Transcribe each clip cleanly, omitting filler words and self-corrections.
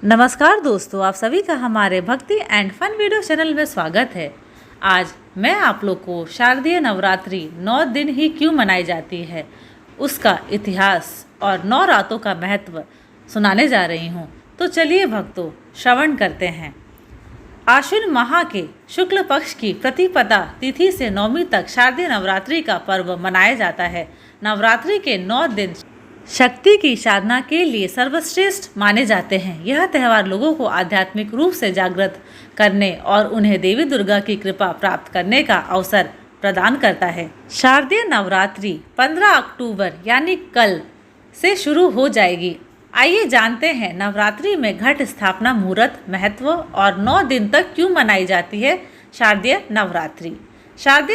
नमस्कार दोस्तों, आप सभी का हमारे भक्ति एंड फन वीडियो चैनल में स्वागत है। आज मैं आप लोग को शारदीय नवरात्रि 9 दिन ही क्यों मनाई जाती है, उसका इतिहास और 9 रातों का महत्व सुनाने जा रही हूँ। तो चलिए भक्तों, श्रवण करते हैं। आश्विन माह के शुक्ल पक्ष की प्रतिपदा तिथि से नवमी तक शारदीय नवरात्रि का पर्व मनाया जाता है। नवरात्रि के 9 दिन शक्ति की साधना के लिए सर्वश्रेष्ठ माने जाते हैं। यह त्यौहार लोगों को आध्यात्मिक रूप से जागृत करने और उन्हें देवी दुर्गा की कृपा प्राप्त करने का अवसर प्रदान करता है। शारदीय नवरात्रि 15 अक्टूबर यानी कल से शुरू हो जाएगी। आइए जानते हैं नवरात्रि में घट स्थापना मुहूर्त महत्व और 9 दिन तक क्यों मनाई जाती है। शारदीय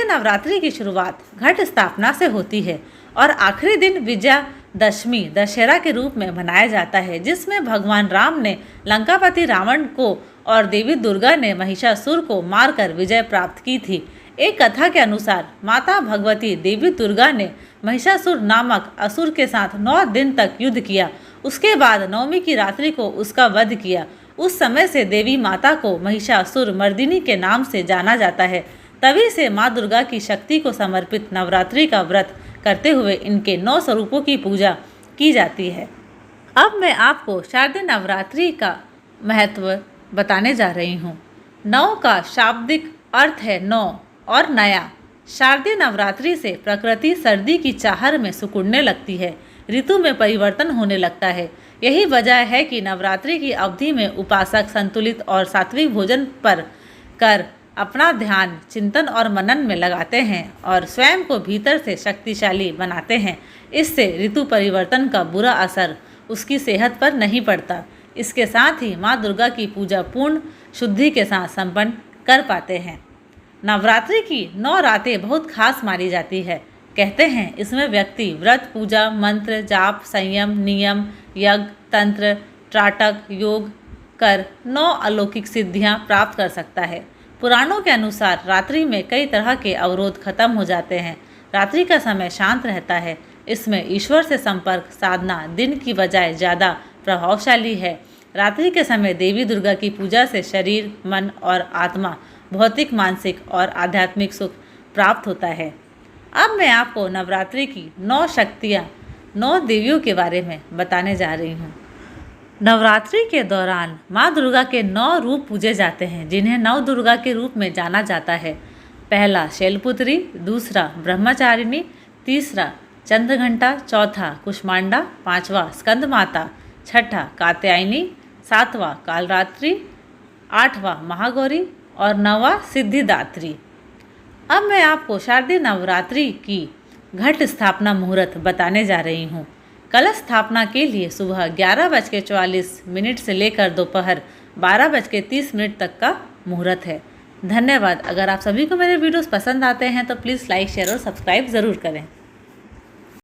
नवरात्रि की शुरुआत घट स्थापना से होती है और आखिरी दिन विजयादशमी दशहरा के रूप में मनाया जाता है, जिसमें भगवान राम ने लंकापति रावण को और देवी दुर्गा ने महिषासुर को मारकर विजय प्राप्त की थी। एक कथा के अनुसार माता भगवती देवी दुर्गा ने महिषासुर नामक असुर के साथ 9 दिन तक युद्ध किया। उसके बाद नवमी की रात्रि को उसका वध किया। उस समय से देवी माता को महिषासुर मर्दिनी के नाम से जाना जाता है। तभी से माँ दुर्गा की शक्ति को समर्पित नवरात्रि का व्रत करते हुए इनके 9 स्वरूपों की पूजा की जाती है। अब मैं आपको शारदीय नवरात्रि का महत्व बताने जा रही हूँ। 9 का शाब्दिक अर्थ है 9 और नया। शारदीय नवरात्रि से प्रकृति सर्दी की चाहर में सिकुड़ने लगती है, ऋतु में परिवर्तन होने लगता है। यही वजह है कि नवरात्रि की अवधि में उपासक संतुलित और सात्विक भोजन पर कर अपना ध्यान चिंतन और मनन में लगाते हैं और स्वयं को भीतर से शक्तिशाली बनाते हैं। इससे ऋतु परिवर्तन का बुरा असर उसकी सेहत पर नहीं पड़ता। इसके साथ ही माँ दुर्गा की पूजा पूर्ण शुद्धि के साथ संपन्न कर पाते हैं। नवरात्रि की 9 रातें बहुत खास मानी जाती है। कहते हैं इसमें व्यक्ति व्रत पूजा मंत्र जाप संयम नियम यज्ञ तंत्र त्राटक योग कर 9 अलौकिक सिद्धियाँ प्राप्त कर सकता है। पुराणों के अनुसार रात्रि में कई तरह के अवरोध खत्म हो जाते हैं। रात्रि का समय शांत रहता है। इसमें ईश्वर से संपर्क साधना दिन की बजाय ज़्यादा प्रभावशाली है। रात्रि के समय देवी दुर्गा की पूजा से शरीर मन और आत्मा भौतिक मानसिक और आध्यात्मिक सुख प्राप्त होता है। अब मैं आपको नवरात्रि की 9 शक्तियाँ 9 देवियों के बारे में बताने जा रही हूँ। नवरात्रि के दौरान माँ दुर्गा के 9 रूप पूजे जाते हैं, जिन्हें नव दुर्गा के रूप में जाना जाता है। पहला शैलपुत्री, दूसरा ब्रह्मचारिणी, तीसरा चंद्रघंटा, चौथा कुष्मांडा, पांचवा स्कंद माता, छठा कात्यायनी, सातवां कालरात्रि, आठवां महागौरी और 9वां सिद्धिदात्री। अब मैं आपको शारदीय नवरात्रि की घट स्थापना मुहूर्त बताने जा रही हूँ। कलश स्थापना के लिए सुबह 11:44 से लेकर दोपहर 12:30 तक का मुहूर्त है। धन्यवाद। अगर आप सभी को मेरे वीडियोस पसंद आते हैं तो प्लीज़ लाइक शेयर और सब्सक्राइब ज़रूर करें।